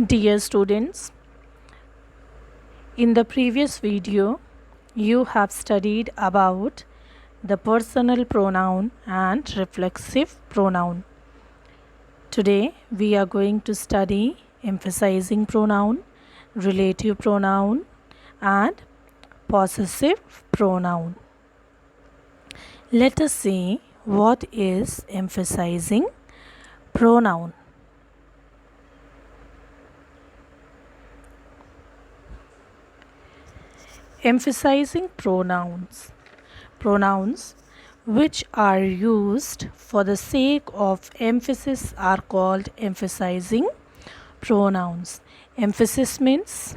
Dear students, in the previous video, you have studied about the personal pronoun and reflexive pronoun. Today, we are going to study emphasizing pronoun, relative pronoun, and possessive pronoun. Let us see what is emphasizing pronoun. Emphasizing pronouns. Pronouns which are used for the sake of emphasis are called emphasizing pronouns. Emphasis means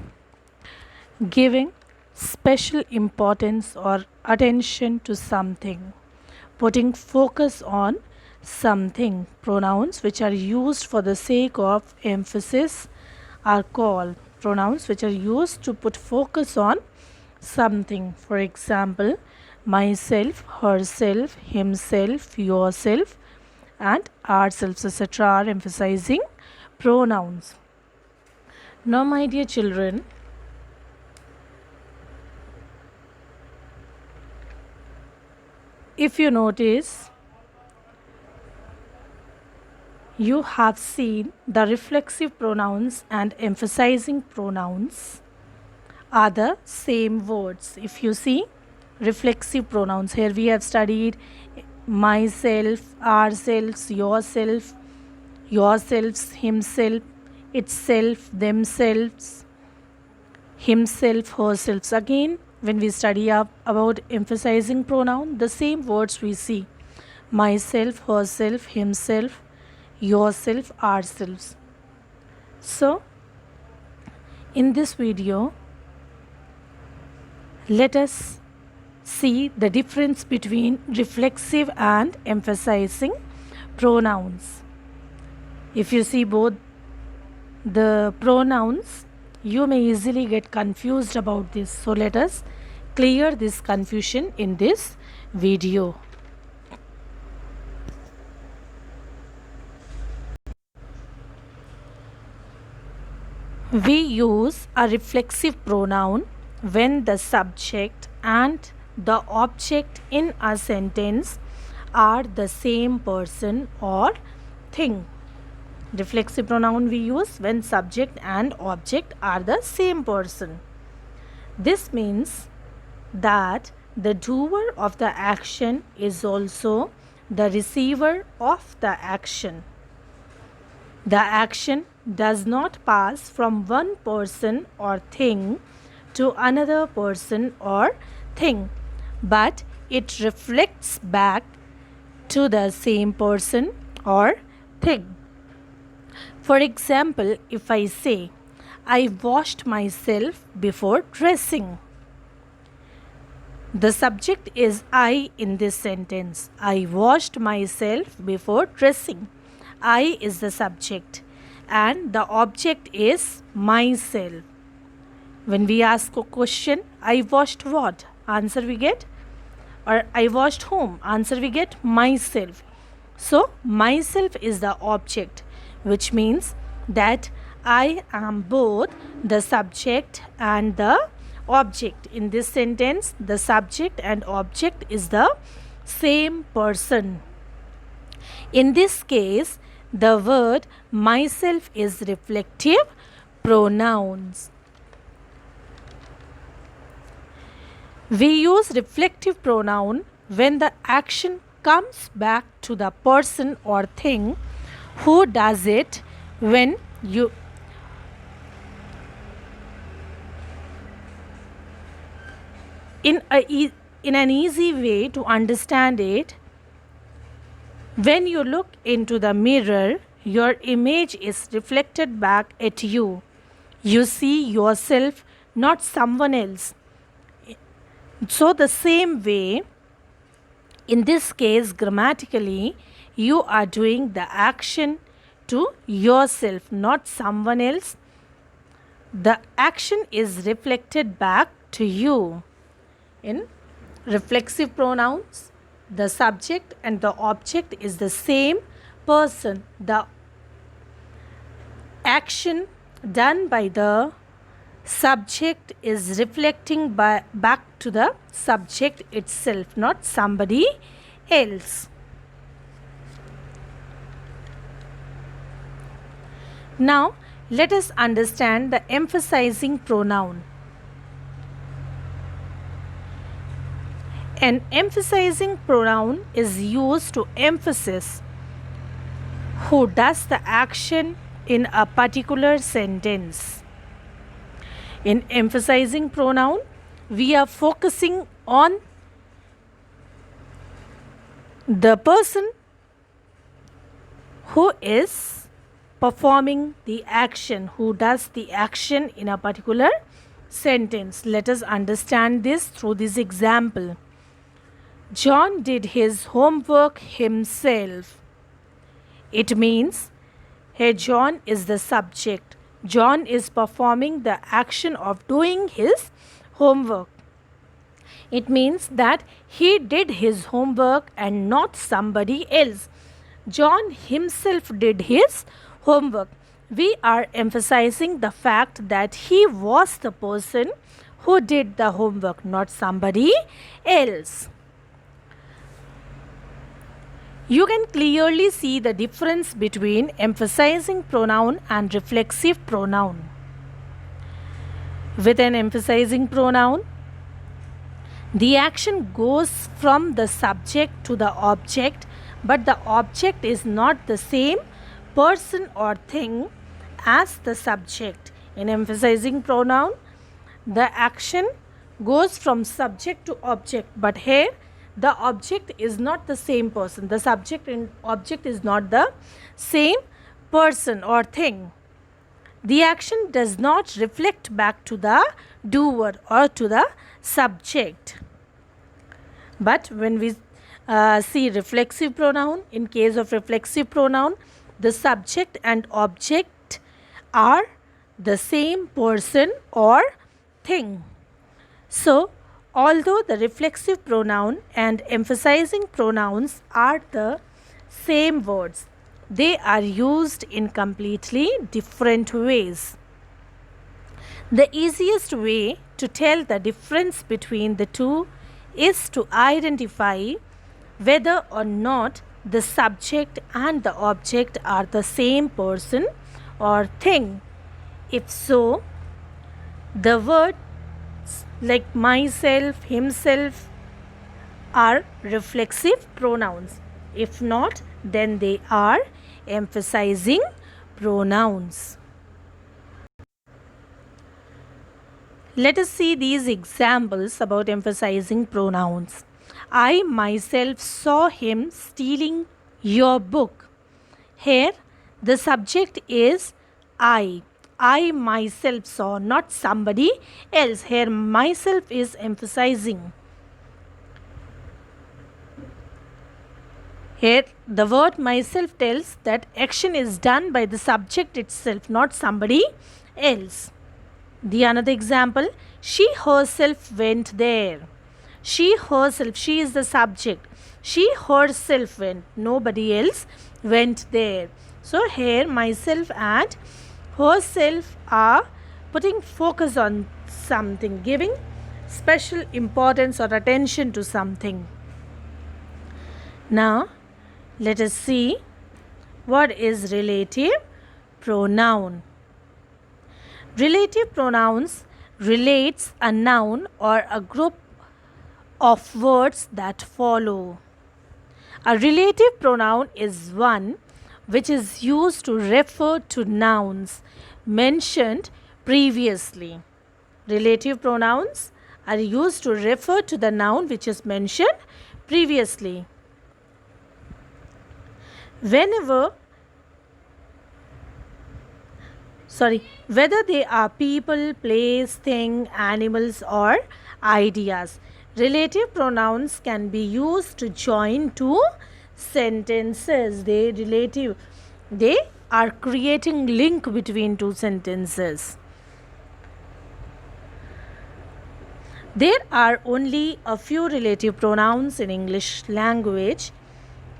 giving special importance or attention to something, putting focus on something. Pronouns which are used for the sake of emphasis are called pronouns which are used to put focus on something. For example, myself, herself, himself, yourself, and ourselves, etc. are emphasizing pronouns. Now, my dear children, if you notice, you have seen the reflexive pronouns and emphasizing pronouns are the same words. If you see reflexive pronouns, here we have studied myself, ourselves, yourself, yourselves, himself, itself, themselves, himself, herself. Again, when we study about emphasizing pronoun, the same words we see: myself, herself, himself, yourself, ourselves. So, in this video, let us see the difference between reflexive and emphasizing pronouns. If you see both the pronouns, you may easily get confused about this. So let us clear this confusion in this video. We use a reflexive pronoun when the subject and the object in a sentence are the same person or thing. Reflexive pronoun we use when subject and object are the same person. This means that the doer of the action is also the receiver of the action. The action does not pass from one person or thing to another person or thing, but it reflects back to the same person or thing. For example, if I say, I washed myself before dressing, the subject is I in this sentence. I washed myself before dressing. I is the subject and the object is myself. When we ask a question, I washed what? Answer we get. Or I washed whom? Answer we get myself. So, myself is the object, which means that I am both the subject and the object. In this sentence, the subject and object is the same person. In this case, the word myself is reflective pronouns. We use reflective pronoun when the action comes back to the person or thing who does it. When you in an easy way to understand it, when you look into the mirror, your image is reflected back at you. You see yourself, not someone else. So, the same way, in this case, grammatically, you are doing the action to yourself, not someone else. The action is reflected back to you. In reflexive pronouns, the subject and the object is the same person. The action done by the subject is reflecting back to the subject itself, not somebody else. Now, let us understand the emphasizing pronoun. An emphasizing pronoun is used to emphasize who does the action in a particular sentence. In emphasizing pronoun, we are focusing on the person who is performing the action, who does the action in a particular sentence. Let us understand this through this example. John did his homework himself. It means here John is the subject. John is performing the action of doing his homework. It means that he did his homework and not somebody else. John himself did his homework. We are emphasizing the fact that he was the person who did the homework, not somebody else. You can clearly see the difference between emphasizing pronoun and reflexive pronoun. With an emphasizing pronoun, the action goes from the subject to the object, but the object is not the same person or thing as the subject. In emphasizing pronoun, the action goes from subject to object, but here the object is not the same person. The subject and object is not the same person or thing. The action does not reflect back to the doer or to the subject. But when we see reflexive pronoun, in case of reflexive pronoun, the subject and object are the same person or thing. So, although the reflexive pronoun and emphasizing pronouns are the same words, they are used in completely different ways. The easiest way to tell the difference between the two is to identify whether or not the subject and the object are the same person or thing. If so, the words like myself, himself are reflexive pronouns. If not, then they are emphasizing pronouns. Let us see these examples about emphasizing pronouns. I myself saw him stealing your book. Here, the subject is I. I myself saw, not somebody else. Here, myself is emphasizing. Here, the word myself tells that action is done by the subject itself, not somebody else. The another example, she herself went there. She herself, she is the subject. She herself went, nobody else went there. So here myself and herself are putting focus on something, giving special importance or attention to something. Now, let us see what is relative pronoun. Relative pronouns relates a noun or a group of words that follow. A relative pronoun is one which is used to refer to nouns mentioned previously. Relative pronouns are used to refer to the noun which is mentioned previously. Whether they are people, place, thing, animals or ideas. Relative pronouns can be used to join two sentences. They are creating link between two sentences. There are only a few relative pronouns in English language.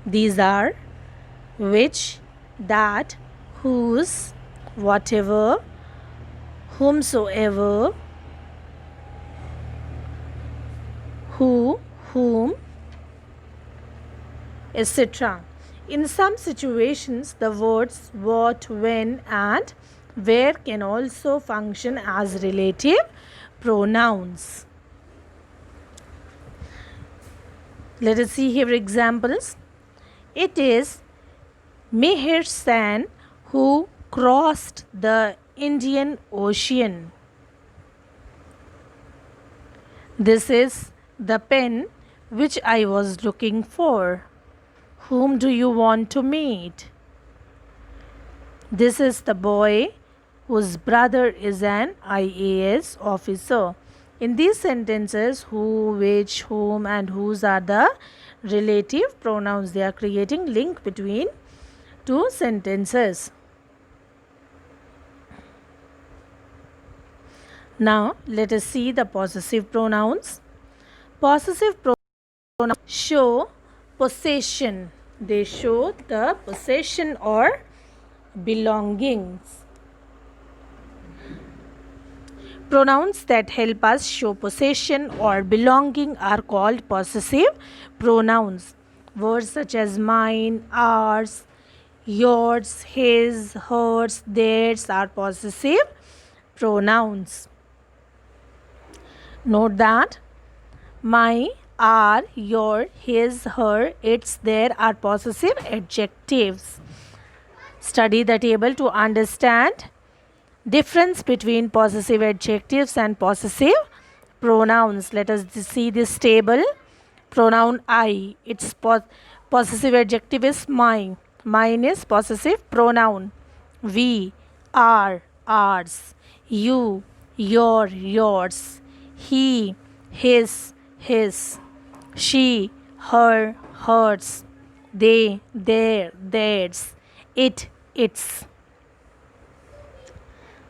These are which, that, whose, whatever, whomsoever, who, whom, etc. In some situations, the words what, when, and where can also function as relative pronouns. Let us see here examples. It is Meher Sen who crossed the Indian Ocean. This is the pen which I was looking for. Whom do you want to meet? This is the boy whose brother is an IAS officer. In these sentences, who, which, whom, and whose are the relative pronouns. They are creating link between two sentences. Now, let us see the possessive pronouns. Possessive pronouns show possession. They show the possession or belongings. Pronouns that help us show possession or belonging are called possessive pronouns. Words such as mine, ours, yours, his, hers, theirs are possessive pronouns. Note that my, our, your, his, her, its, their are possessive adjectives. Study the table to understand difference between possessive adjectives and possessive pronouns. Let us see this table. Pronoun I, its possessive adjective is mine. Mine is possessive pronoun. We, our, ours. You, your, yours. He, his, his. She, her, hers. They, their, theirs. It, its.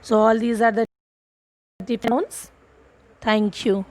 So all these are the pronouns. Thank you.